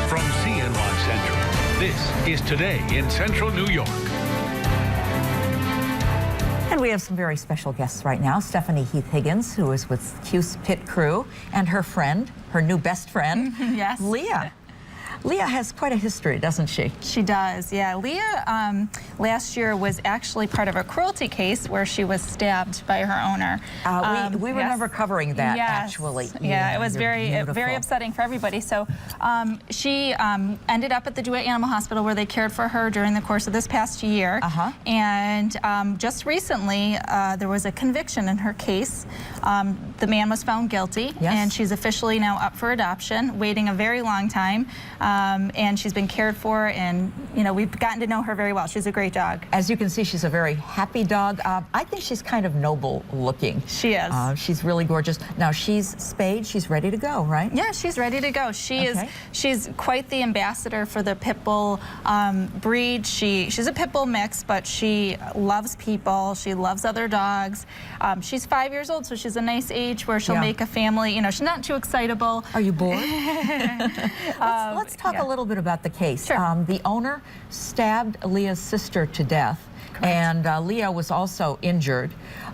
From CNY Central, this is Today in Central New York. And we have some very special guests right now. Stephanie Heath Higgins, who is with Cuse Pit Crew, and her friend, her new best friend, yes. Leah. Leah has quite a history, doesn't she? She does, yeah. Leah last year was actually part of a cruelty case where she was stabbed by her owner. We remember covering that, yes. actually. Yeah, it was very beautiful. upsetting for everybody. So she ended up at the DeWitt Animal Hospital where they cared for her during the course of this past year. And just recently, there was a conviction in her case. The man was found guilty, and she's officially now up for adoption, waiting a very long time. And she's been cared for, and we've gotten to know her very well. She's a great dog. As you can see, she's a very happy dog. I think she's kind of noble looking. She is. She's really gorgeous. Now she's spayed. She's ready to go, right? Yeah, she's ready to go. She's quite the ambassador for the pit bull breed. She's a pit bull mix, but she loves people. She loves other dogs. She's 5 years old, so she's a nice age where she'll make a family. She's not too excitable. Are you bored? Let's talk a little bit about the case. Sure. The owner stabbed Leah's sister to death, and Leah was also injured,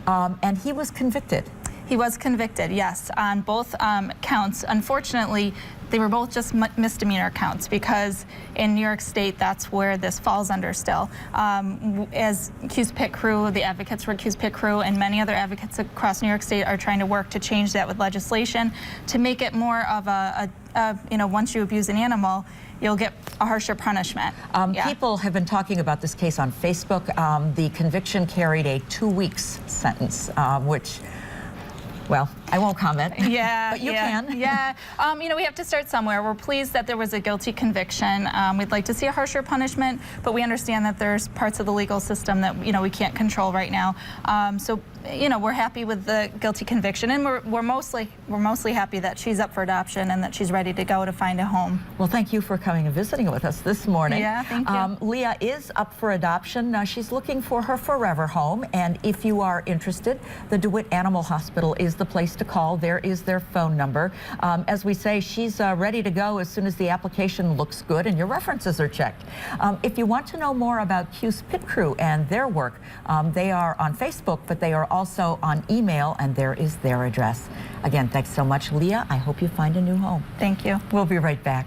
and he was convicted. He was convicted, yes, on both counts. Unfortunately, they were both just misdemeanor counts because in New York State, that's where this falls under still. As Cuse Pit Crew, the advocates for Cuse Pit Crew, and many other advocates across New York State are trying to work to change that with legislation to make it more of once you abuse an animal, you'll get a harsher punishment. People have been talking about this case on Facebook. The conviction carried a 2 weeks sentence, which, well, I won't comment. Yeah, but you can. Yeah, we have to start somewhere. We're pleased that there was a guilty conviction. We'd like to see a harsher punishment, but we understand that there's parts of the legal system that we can't control right now. So we're happy with the guilty conviction, and we're mostly happy that she's up for adoption and that she's ready to go to find a home. Well, thank you for coming and visiting with us this morning. Yeah, thank you. Leah is up for adoption. Now she's looking for her forever home, and if you are interested, the DeWitt Animal Hospital is the place to call. There is their phone number. As we say, she's ready to go as soon as the application looks good and your references are checked. If you want to know more about Cuse Pit Crew and their work, they are on Facebook, but they are also on email, and there is their address. Again, thanks so much, Leah. I hope you find a new home. Thank you. We'll be right back.